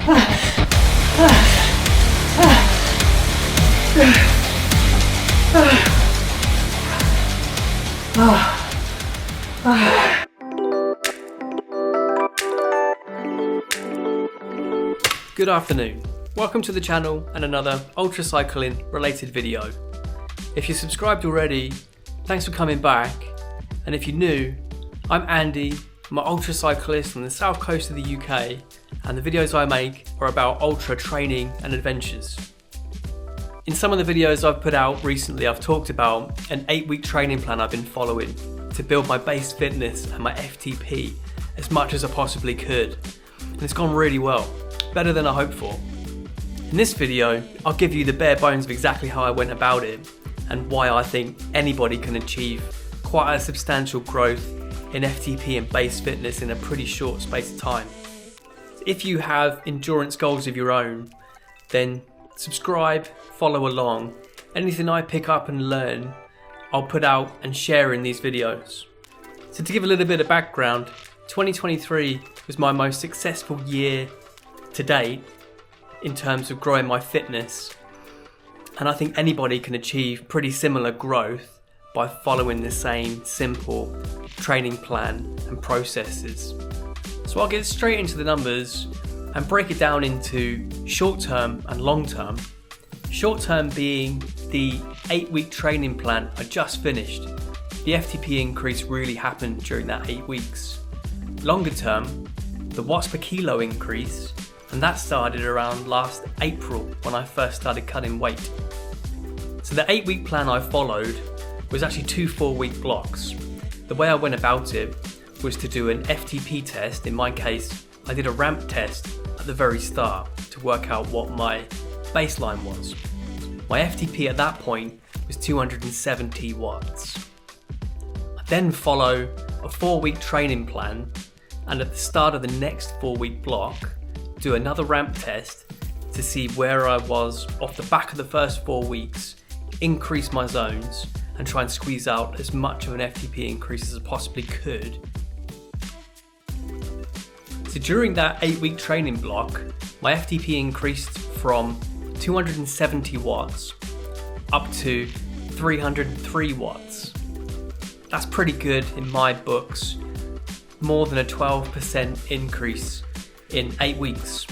Good afternoon. Welcome to the channel and another ultra cycling related video. If you're subscribed already, thanks for coming back. And if you're new, I'm Andy. I'm an ultra cyclist on the south coast of the UK, and the videos I make are about ultra training and adventures. In some of the videos I've put out recently, I've talked about an 8-week training plan I've been following to build my base fitness and my FTP as much as I possibly could. And it's gone really well, better than I hoped for. In this video, I'll give you the bare bones of exactly how I went about it and why I think anybody can achieve quite a substantial growth in FTP and base fitness in a pretty short space of time. If you have endurance goals of your own, then subscribe, follow along. Anything I pick up and learn, I'll put out and share in these videos. So to give a little bit of background, 2023 was my most successful year to date in terms of growing my fitness, and I think anybody can achieve pretty similar growth by following the same simple training plan and processes. So I'll get straight into the numbers and break it down into short term and long term. Short term being the 8-week training plan I just finished. The FTP increase really happened during that 8 weeks. Longer term, the watts per kilo increase, and that started around last April when I first started cutting weight. So the 8-week plan I followed was actually 2 4-week blocks. The way I went about it was to do an FTP test. In my case, I did a ramp test at the very start to work out what my baseline was. My FTP at that point was 270 watts. I then follow a 4-week training plan, and at the start of the next 4-week block, do another ramp test to see where I was off the back of the first 4 weeks, increase my zones and try and squeeze out as much of an FTP increase as I possibly could. So during that 8-week training block, my FTP increased from 270 watts up to 303 watts. That's pretty good in my books, more than a 12% increase in 8 weeks.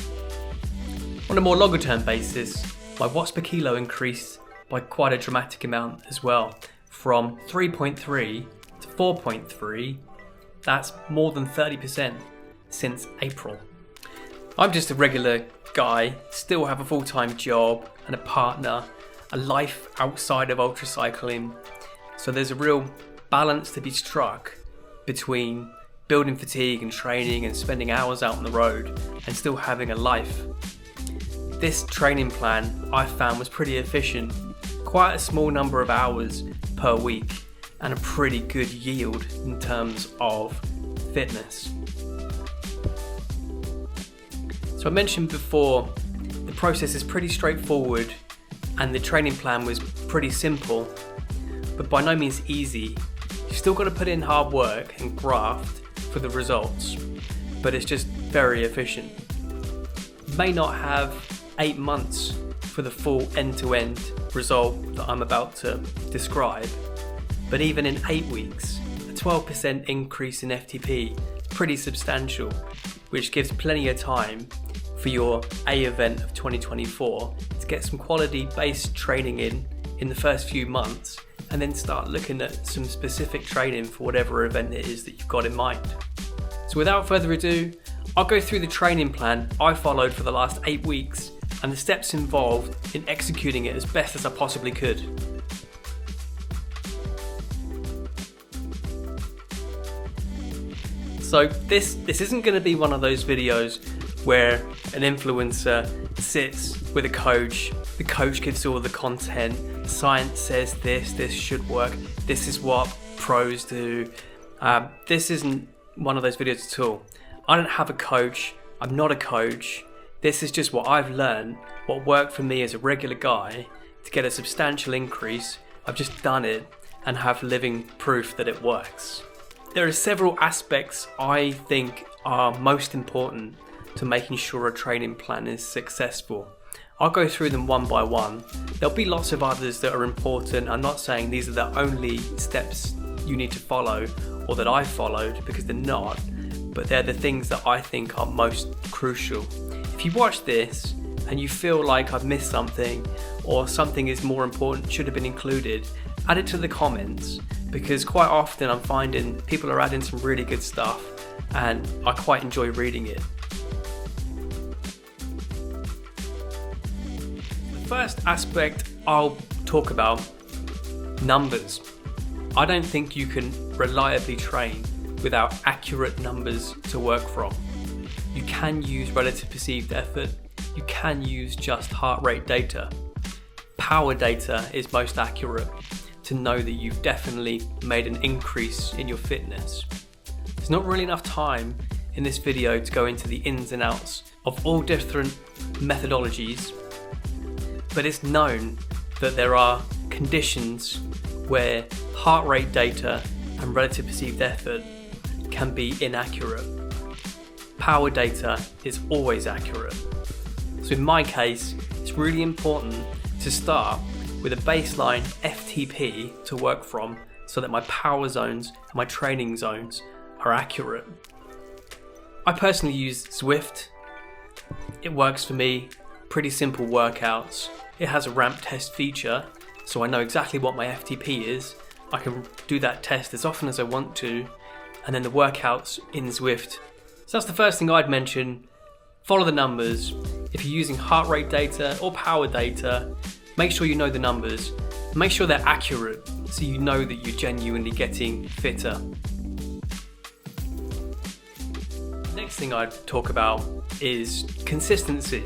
On a more longer term basis, my watts per kilo increased by quite a dramatic amount as well, from 3.3 to 4.3. That's more than 30% since April. I'm just a regular guy, still have a full-time job and a partner, a life outside of ultra cycling, so there's a real balance to be struck between building fatigue and training and spending hours out on the road and still having a life. This training plan I found was pretty efficient, quite a small number of hours per week and a pretty good yield in terms of fitness. So I mentioned before, the process is pretty straightforward and the training plan was pretty simple, but by no means easy. You've still got to put in hard work and graft for the results, but it's just very efficient. You may not have 8 months for the full end-to-end result that I'm about to describe, but even in 8 weeks, a 12% increase in FTP is pretty substantial, which gives plenty of time for your A event of 2024 to get some quality based training in the first few months, and then start looking at some specific training for whatever event it is that you've got in mind. So without further ado, I'll go through the training plan I followed for the last 8 weeks and the steps involved in executing it as best as I possibly could. So this isn't going to be one of those videos where an influencer sits with a coach, the coach gives all the content, science says this should work, this is what pros do. This isn't one of those videos at all. I don't have a coach, I'm not a coach. This is just what I've learned, what worked for me as a regular guy to get a substantial increase. I've just done it and have living proof that it works. There are several aspects I think are most important to making sure a training plan is successful. I'll go through them one by one. There'll be lots of others that are important. I'm not saying these are the only steps you need to follow or that I followed, because they're not, but they're the things that I think are most crucial. If you watch this and you feel like I've missed something or something is more important, should have been included, add it to the comments, because quite often I'm finding people are adding some really good stuff and I quite enjoy reading it. The first aspect I'll talk about, numbers. I don't think you can reliably train without accurate numbers to work from. You can use relative perceived effort, you can use just heart rate data. Power data is most accurate to know that you've definitely made an increase in your fitness. There's not really enough time in this video to go into the ins and outs of all different methodologies, but it's known that there are conditions where heart rate data and relative perceived effort can be inaccurate. Power data is always accurate. So in my case, it's really important to start with a baseline FTP to work from so that my power zones and my training zones are accurate. I personally use Zwift. It works for me. Pretty simple workouts. It has a ramp test feature, so I know exactly what my FTP is. I can do that test as often as I want to, and then the workouts in Zwift. So that's the first thing I'd mention. Follow the numbers. If you're using heart rate data or power data, make sure you know the numbers. Make sure they're accurate so you know that you're genuinely getting fitter. Next thing I'd talk about is consistency.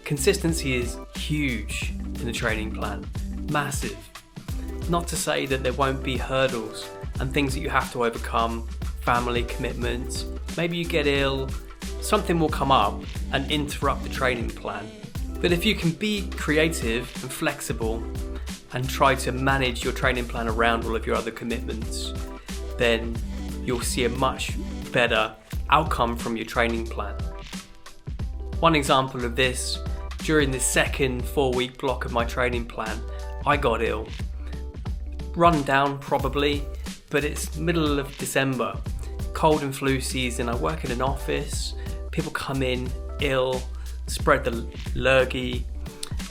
Consistency is huge in the training plan, massive. Not to say that there won't be hurdles and things that you have to overcome, family commitments, maybe you get ill, something will come up and interrupt the training plan. But if you can be creative and flexible and try to manage your training plan around all of your other commitments, then you'll see a much better outcome from your training plan. One example of this, during the second 4-week block of my training plan, I got ill. Run down probably, but it's middle of December, cold and flu season. I work in an office, people come in ill, spread the lurgy,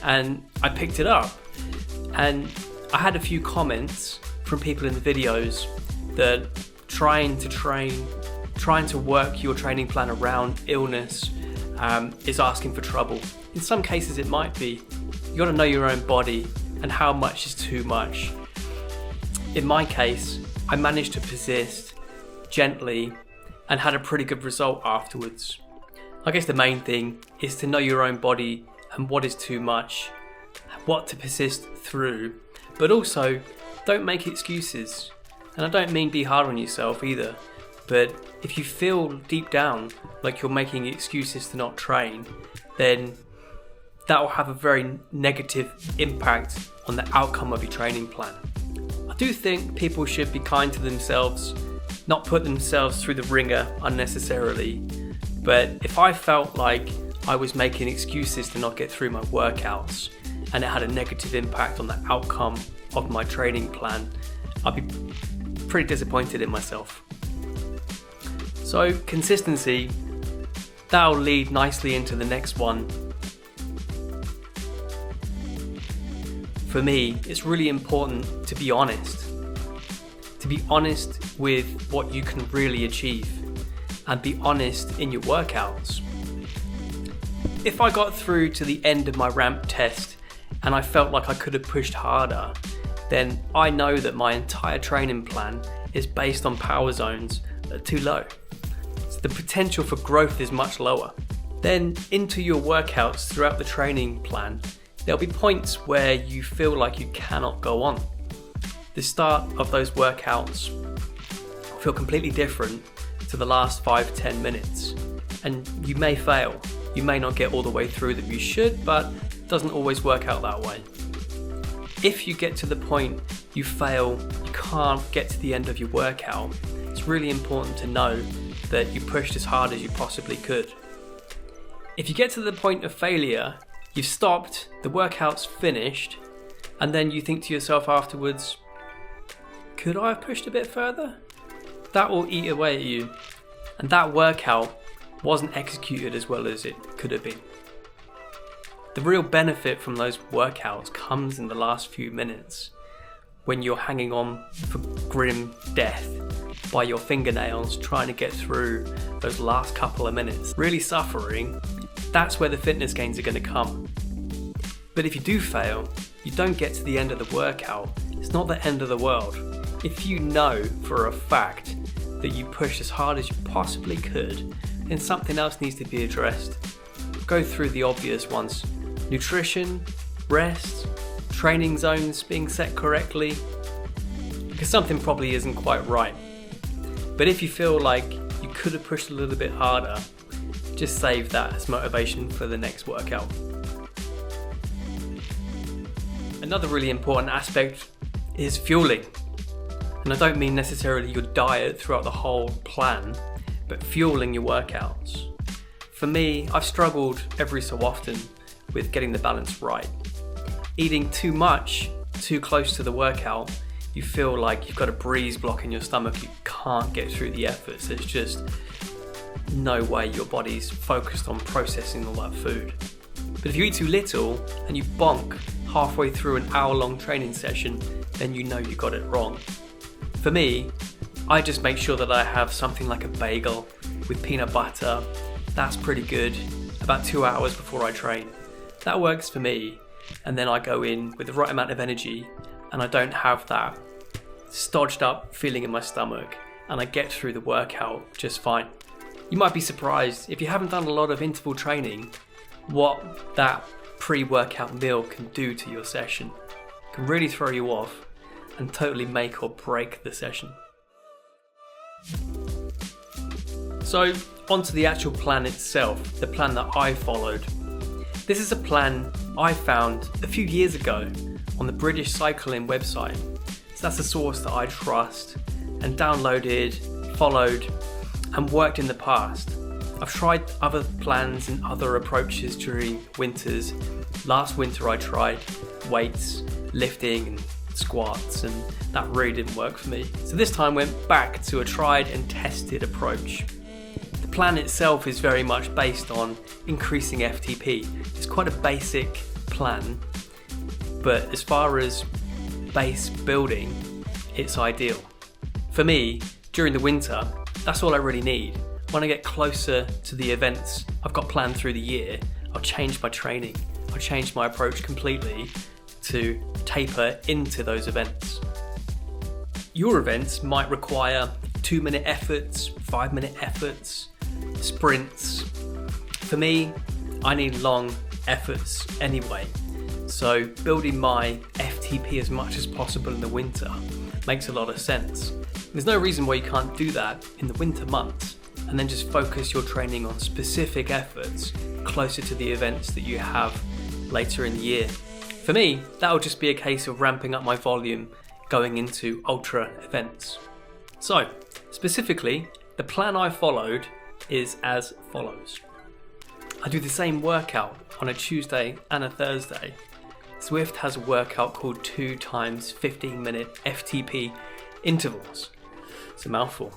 and I picked it up. And I had a few comments from people in the videos that trying to work your training plan around illness is asking for trouble. In some cases it might be. You got to know your own body and how much is too much. In my case, I managed to persist gently and had a pretty good result afterwards. I guess the main thing is to know your own body and what is too much, what to persist through, but also don't make excuses. And I don't mean be hard on yourself either, but if you feel deep down like you're making excuses to not train, then that will have a very negative impact on the outcome of your training plan. I do think people should be kind to themselves, not put themselves through the ringer unnecessarily. But if I felt like I was making excuses to not get through my workouts and it had a negative impact on the outcome of my training plan, I'd be pretty disappointed in myself. So consistency, that'll lead nicely into the next one. For me, it's really important to be honest. To be honest with what you can really achieve and be honest in your workouts. If I got through to the end of my ramp test and I felt like I could have pushed harder, then I know that my entire training plan is based on power zones that are too low. So the potential for growth is much lower. Then into your workouts throughout the training plan, there'll be points where you feel like you cannot go on. The start of those workouts feel completely different to the last 5-10 minutes, and you may fail. You may not get all the way through that you should, but it doesn't always work out that way. If you get to the point you fail, you can't get to the end of your workout, it's really important to know that you pushed as hard as you possibly could. If you get to the point of failure, you've stopped, the workout's finished, and then you think to yourself afterwards, could I have pushed a bit further? That will eat away at you, and that workout wasn't executed as well as it could have been. The real benefit from those workouts comes in the last few minutes, when you're hanging on for grim death by your fingernails trying to get through those last couple of minutes, really suffering. That's where the fitness gains are going to come. But if you do fail, you don't get to the end of the workout. It's not the end of the world. If you know for a fact that you pushed as hard as you possibly could, then something else needs to be addressed. Go through the obvious ones: nutrition, rest, training zones being set correctly, because something probably isn't quite right. But if you feel like you could have pushed a little bit harder, just save that as motivation for the next workout. Another really important aspect is fueling. And I don't mean necessarily your diet throughout the whole plan, but fueling your workouts. For me, I've struggled every so often with getting the balance right. Eating too much, too close to the workout, you feel like you've got a breeze block in your stomach, you can't get through the efforts. There's just no way your body's focused on processing all that food. But if you eat too little and you bonk halfway through an hour-long training session, then you know you got it wrong. For me, I just make sure that I have something like a bagel with peanut butter. That's pretty good, about 2 hours before I train. That works for me, and then I go in with the right amount of energy and I don't have that stodged up feeling in my stomach, and I get through the workout just fine. You might be surprised, if you haven't done a lot of interval training, what that pre-workout meal can do to your session. It can really throw you off and totally make or break the session. So onto the actual plan itself, the plan that I followed. This is a plan I found a few years ago on the British Cycling website. So that's a source that I trust and downloaded, followed and worked in the past. I've tried other plans and other approaches during winters. Last winter I tried weights, lifting and squats, and that really didn't work for me. So this time went back to a tried and tested approach. The plan itself is very much based on increasing FTP. It's quite a basic plan, but as far as base building, it's ideal. For me, during the winter, that's all I really need. When I get closer to the events I've got planned through the year, I'll change my training. I'll change my approach completely to taper into those events. Your events might require 2-minute efforts, 5-minute efforts, sprints. For me, I need long efforts anyway. So building my FTP as much as possible in the winter makes a lot of sense. There's no reason why you can't do that in the winter months and then just focus your training on specific efforts closer to the events that you have later in the year. For me, that'll just be a case of ramping up my volume going into ultra events. So, specifically, the plan I followed is as follows. I do the same workout on a Tuesday and a Thursday. Zwift has a workout called 2 times 15-minute FTP intervals. It's a mouthful.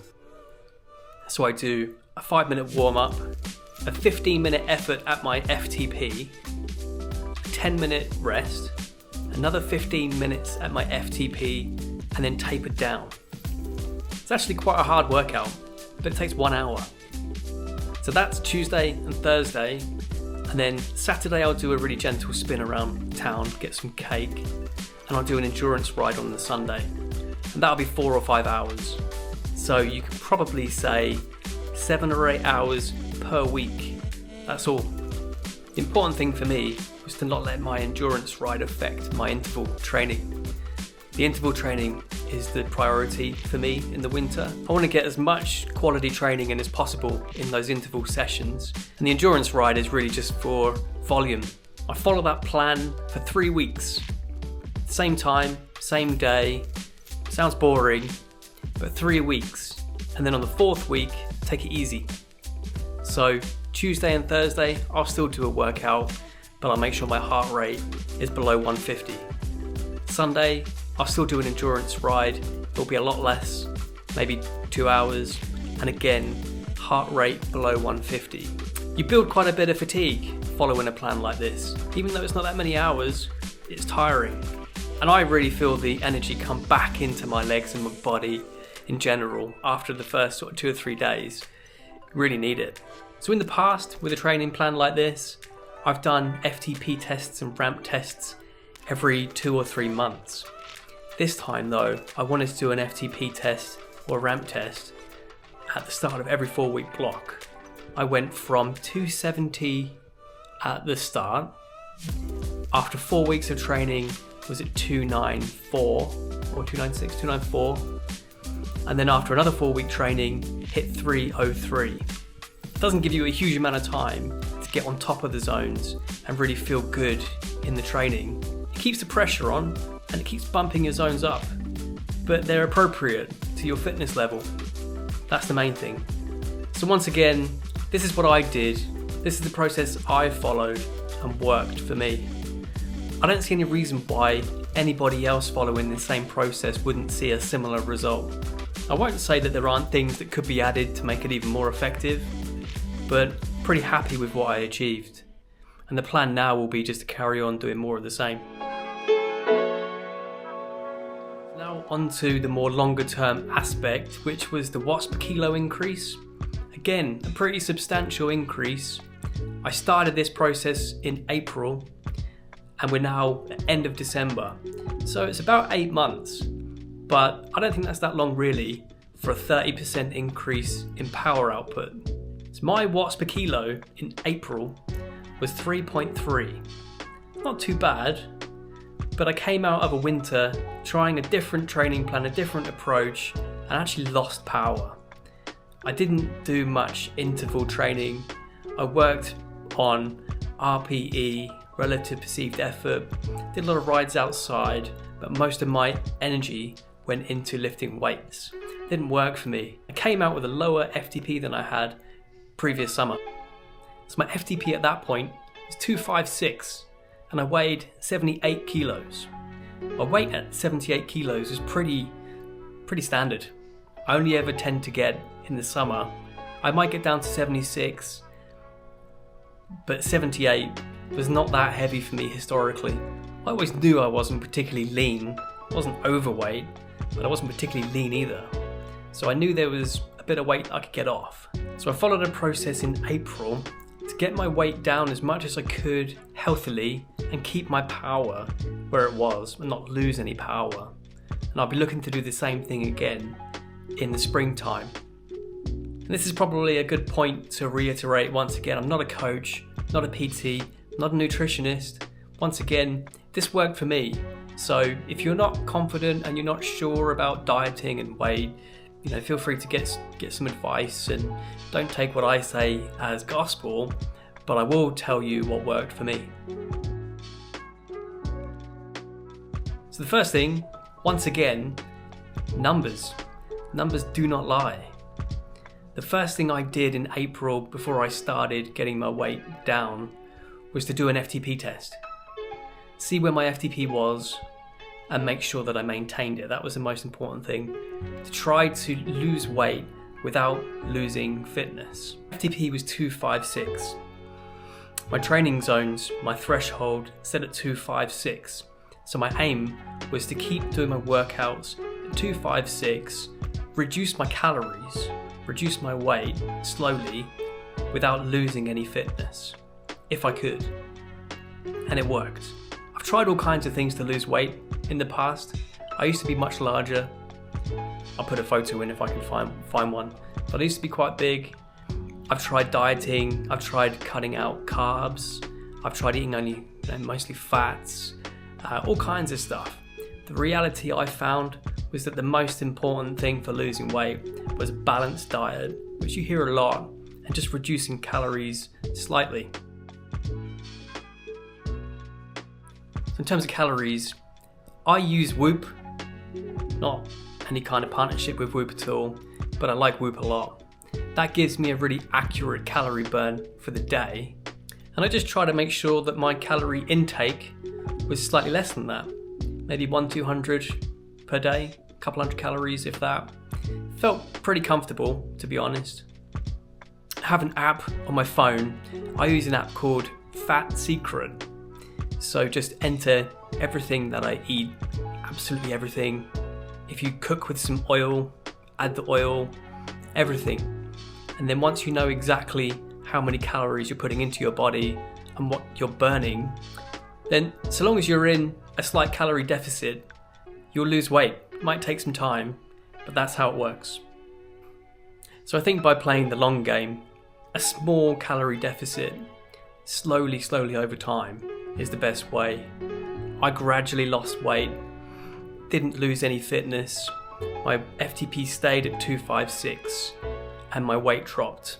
So I do a 5-minute warm-up, a 15-minute effort at my FTP, a 10-minute rest, another 15 minutes at my FTP, and then taper down. It's actually quite a hard workout, but it takes 1 hour. So that's Tuesday and Thursday, and then Saturday I'll do a really gentle spin around town, get some cake, and I'll do an endurance ride on the Sunday. And that'll be 4 or 5 hours. So you can probably say 7 or 8 hours per week. That's all. The important thing for me was to not let my endurance ride affect my interval training. The interval training is the priority for me in the winter. I want to get as much quality training in as possible in those interval sessions, and the endurance ride is really just for volume. I follow that plan for 3 weeks. Same time, same day. Sounds boring, but 3 weeks. And then on the 4th week, take it easy. So Tuesday and Thursday, I'll still do a workout, but I'll make sure my heart rate is below 150. Sunday, I'll still do an endurance ride. It'll be a lot less, maybe 2 hours, and again, heart rate below 150. You build quite a bit of fatigue following a plan like this. Even though it's not that many hours, it's tiring. And I really feel the energy come back into my legs and my body in general after the first sort of 2 or 3 days. Really need it. So in the past, with a training plan like this, I've done FTP tests and ramp tests every 2 or 3 months. This time though, I wanted to do an FTP test or ramp test at the start of every 4-week block. I went from 270 at the start. After 4 weeks of training, was it 294 or 296, 294? And then after another 4-week training, hit 303. Doesn't give you a huge amount of time to get on top of the zones and really feel good in the training. It keeps the pressure on and it keeps bumping your zones up, but they're appropriate to your fitness level. That's the main thing. So once again, this is what I did. This is the process I followed and worked for me. I don't see any reason why anybody else following the same process wouldn't see a similar result. I won't say that there aren't things that could be added to make it even more effective, but pretty happy with what I achieved. And the plan now will be just to carry on doing more of the same. Now on to the more longer term aspect, which was the watts per kilo increase. Again, a pretty substantial increase. I started this process in April and we're now at the end of December. So it's about 8 months, but I don't think that's that long really for a 30% increase in power output. So my watts per kilo in April was 3.3. Not too bad, but I came out of a winter trying a different training plan, a different approach, and actually lost power. I didn't do much interval training. I worked on RPE, relative perceived effort, did a lot of rides outside, but most of my energy went into lifting weights. Didn't work for me. I came out with a lower FTP than I had previous summer. So my FTP at that point was 256 and I weighed 78 kilos. My weight at 78 kilos is pretty standard. I only ever tend to get in the summer. I might get down to 76, but 78 was not that heavy for me historically. I always knew I wasn't particularly lean. I wasn't overweight, but I wasn't particularly lean either. So I knew there was a bit of weight I could get off. So I followed a process in April to get my weight down as much as I could healthily and keep my power where it was and not lose any power. And I'll be looking to do the same thing again in the springtime. And this is probably a good point to reiterate once again, I'm not a coach, not a PT, not a nutritionist. Once again, this worked for me. So if you're not confident and you're not sure about dieting and weight, feel free to get some advice and don't take what I say as gospel, but I will tell you what worked for me. So the first thing, once again, numbers. Numbers do not lie. The first thing I did in April before I started getting my weight down was to do an FTP test. See where my FTP was and make sure that I maintained it. That was the most important thing. To try to lose weight without losing fitness. FTP was 256. My training zones, my threshold set at 256. So my aim was to keep doing my workouts at 256, reduce my calories, reduce my weight slowly without losing any fitness, if I could. And it worked. I've tried all kinds of things to lose weight in the past. I used to be much larger. I'll put a photo in if I can find one. But I used to be quite big. I've tried dieting. I've tried cutting out carbs. I've tried eating only mostly fats, all kinds of stuff. The reality I found was that the most important thing for losing weight was a balanced diet, which you hear a lot, and just reducing calories slightly. So in terms of calories, I use Whoop, not any kind of partnership with Whoop at all, but I like Whoop a lot. That gives me a really accurate calorie burn for the day. And I just try to make sure that my calorie intake was slightly less than that. Maybe 100-200 per day, a couple hundred calories if that. Felt pretty comfortable, to be honest. I have an app on my phone. I use an app called Fat Secret. So just enter everything that I eat, absolutely everything. If you cook with some oil, add the oil, everything. And then once you know exactly how many calories you're putting into your body and what you're burning, then so long as you're in a slight calorie deficit, you'll lose weight. It might take some time, but that's how it works. So I think by playing the long game, a small calorie deficit, slowly over time, is the best way. I gradually lost weight, didn't lose any fitness. My FTP stayed at 256 and my weight dropped.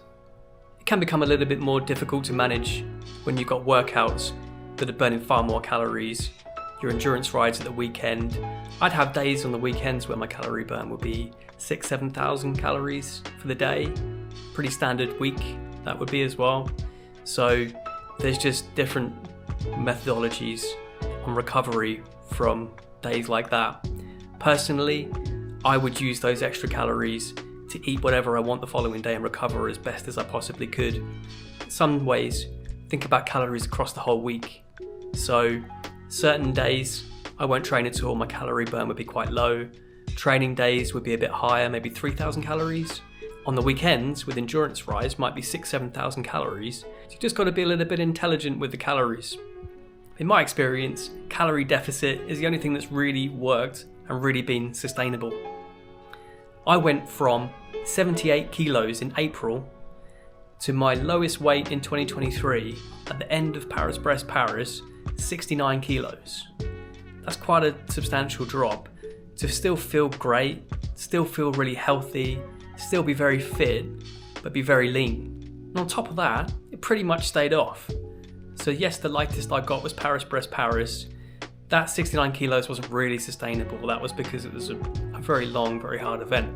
It can become a little bit more difficult to manage when you've got workouts that are burning far more calories, your endurance rides at the weekend. I'd have days on the weekends where my calorie burn would be 6,000-7,000 calories for the day. Pretty standard week that would be as well. So there's just different methodologies on recovery from days like that. Personally, I would use those extra calories to eat whatever I want the following day and recover as best as I possibly could. In some ways, think about calories across the whole week. So certain days I won't train at all, my calorie burn would be quite low. Training days would be a bit higher, maybe 3,000 calories. On the weekends with endurance rides might be 6,000-7,000 calories. So you just got to be a little bit intelligent with the calories. In my experience, calorie deficit is the only thing that's really worked and really been sustainable. I went from 78 kilos in April to my lowest weight in 2023 at the end of Paris-Brest Paris, 69 kilos. That's quite a substantial drop. To still feel great, still feel really healthy, still be very fit, but be very lean. And on top of that, it pretty much stayed off. So yes, the lightest I got was Paris-Brest Paris. That 69 kilos wasn't really sustainable. That was because it was a very long, very hard event.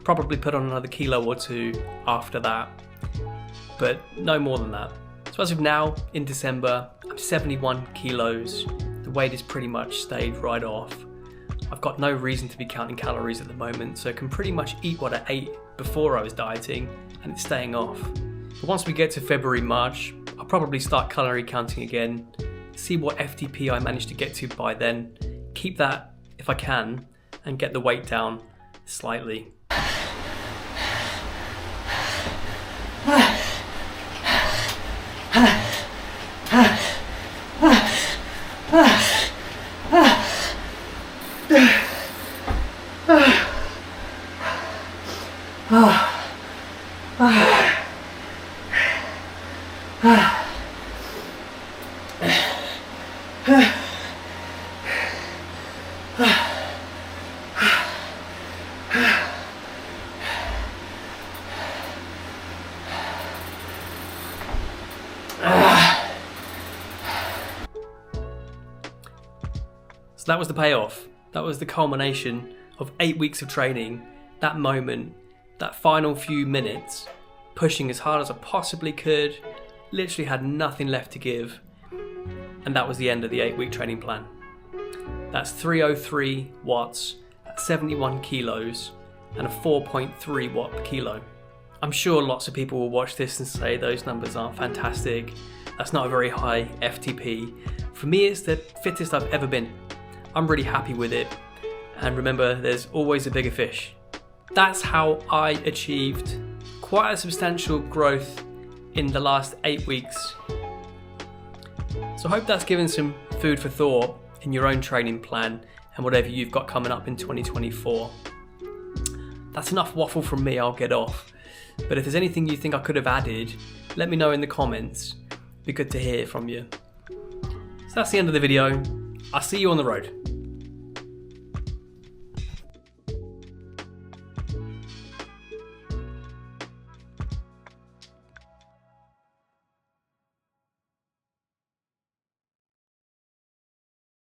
Probably put on another kilo or two after that, but no more than that. So as of now, in December, I'm 71 kilos. The weight has pretty much stayed right off. I've got no reason to be counting calories at the moment, so I can pretty much eat what I ate before I was dieting, and it's staying off. But once we get to February, March, I'll probably start calorie counting again, see what FTP I manage to get to by then, keep that if I can, and get the weight down slightly. So that was the payoff. That was the culmination of 8 weeks of training. That moment, that final few minutes, pushing as hard as I possibly could, literally had nothing left to give. And that was the end of the 8-week training plan. That's 303 watts at 71 kilos and a 4.3 watt per kilo. I'm sure lots of people will watch this and say those numbers aren't fantastic. That's not a very high FTP. For me, it's the fittest I've ever been. I'm really happy with it. And remember, there's always a bigger fish. That's how I achieved quite a substantial growth in the last 8 weeks. So I hope that's given some food for thought in your own training plan and whatever you've got coming up in 2024. That's enough waffle from me, I'll get off. But if there's anything you think I could have added, let me know in the comments. It'd be good to hear from you. So that's the end of the video. I'll see you on the road.